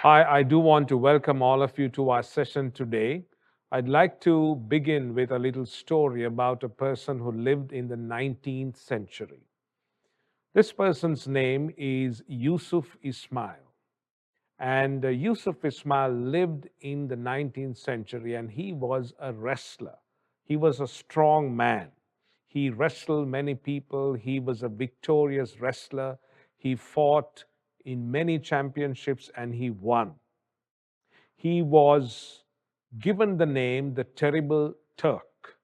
I do want to welcome all of you to our session today. I'd like to begin with a little story about a person who lived in the 19th century. This person's name is Yusuf Ismail. And Yusuf Ismail lived in the 19th century and he was a wrestler. He was a strong man. He wrestled many people. He was a victorious wrestler. He fought in many championships and he won. He was given the name the Terrible Turk.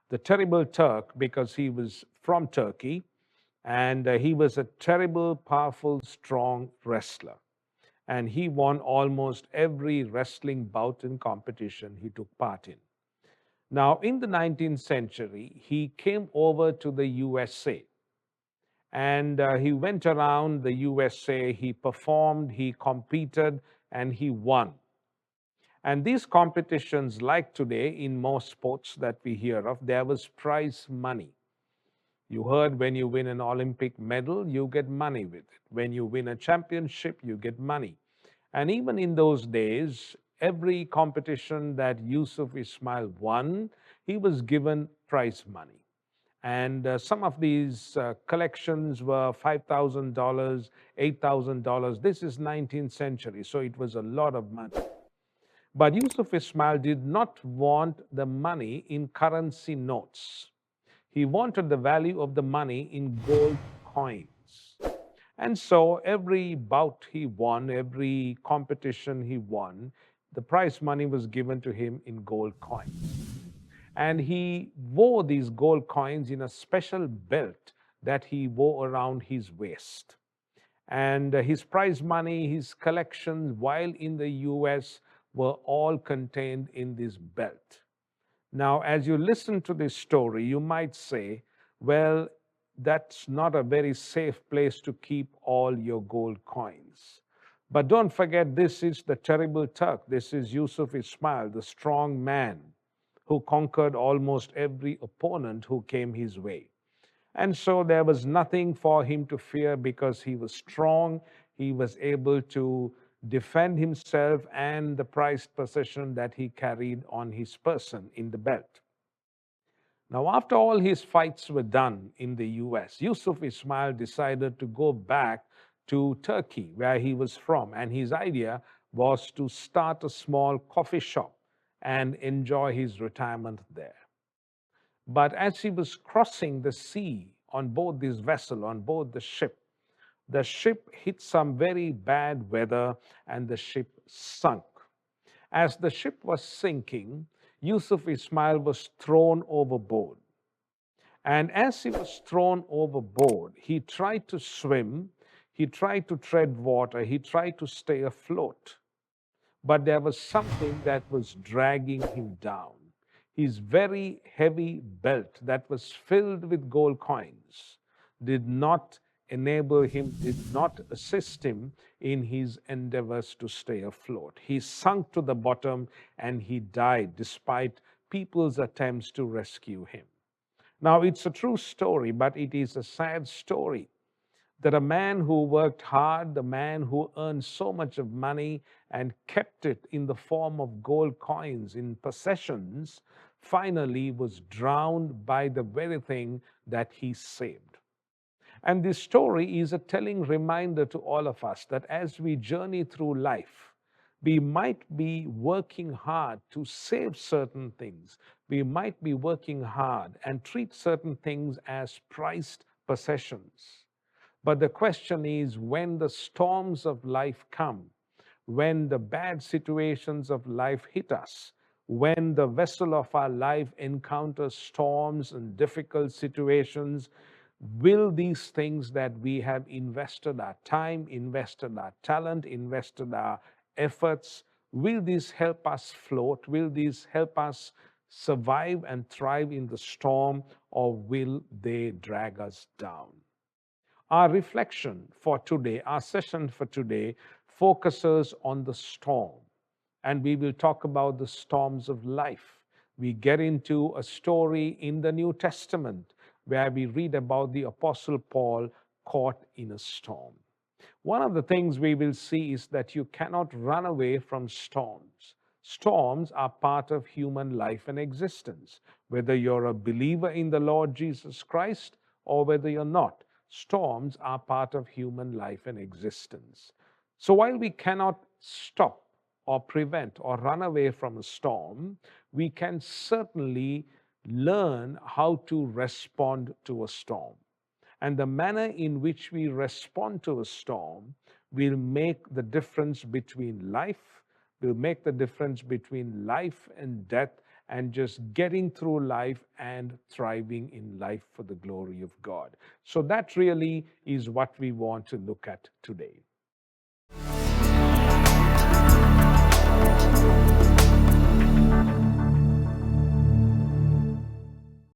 The Terrible Turk because he was from Turkey and he was a terrible, powerful, strong wrestler. And he won almost every wrestling bout and competition he took part in. Now, in the 19th century, he came over to the USA and he went around the USA. He performed, he competed, and he won. And these competitions, like today in most sports that we hear of, there was prize money. You heard when you win an Olympic medal, you get money with it. When you win a championship, you get money. And even in those days, every competition that Yusuf Ismail won, he was given prize money. And some of these collections were $5,000, $8,000. This is 19th century, so it was a lot of money. But Yusuf Ismail did not want the money in currency notes. He wanted the value of the money in gold coins. And so every bout he won, every competition he won, the prize money was given to him in gold coins. And he wore these gold coins in a special belt that he wore around his waist. And his prize money, his collections while in the US were all contained in this belt. Now, as you listen to this story, you might say, well, that's not a very safe place to keep all your gold coins. But don't forget, this is the terrible Turk. This is Yusuf Ismail, the strong man who conquered almost every opponent who came his way. And so there was nothing for him to fear because he was strong. He was able to defend himself and the prized possession that he carried on his person in the belt. Now, after all his fights were done in the US, Yusuf Ismail decided to go back to Turkey, where he was from. And his idea was to start a small coffee shop and enjoy his retirement there. But as he was crossing the sea on board this vessel, on board the ship hit some very bad weather and the ship sunk. As the ship was sinking, Yusuf Ismail was thrown overboard. And as he was thrown overboard, he tried to swim, he tried to tread water, he tried to stay afloat. But there was something that was dragging him down. His very heavy belt that was filled with gold coins did not enable him, did not assist him in his endeavors to stay afloat. He sunk to the bottom and he died despite people's attempts to rescue him. Now, it's a true story, but it is a sad story that a man who worked hard, the man who earned so much of money and kept it in the form of gold coins in possessions, finally was drowned by the very thing that he saved. And this story is a telling reminder to all of us that as we journey through life, we might be working hard to save certain things. We might be working hard and treat certain things as prized possessions. But the question is, when the storms of life come, when the bad situations of life hit us, when the vessel of our life encounters storms and difficult situations, will these things that we have invested our time, invested our talent, invested our efforts, will these help us float? Will these help us survive and thrive in the storm, or will they drag us down? Our reflection for today, our session for today, focuses on the storm. And we will talk about the storms of life. We get into a story in the New Testament where we read about the Apostle Paul caught in a storm. One of the things we will see is that you cannot run away from storms. Storms are part of human life and existence. Whether you're a believer in the Lord Jesus Christ or whether you're not, storms are part of human life and existence. So while we cannot stop or prevent or run away from a storm, we can certainly learn how to respond to a storm. And the manner in which we respond to a storm will make the difference between life, will make the difference between life and death, and just getting through life and thriving in life for the glory of God. So that really is what we want to look at today.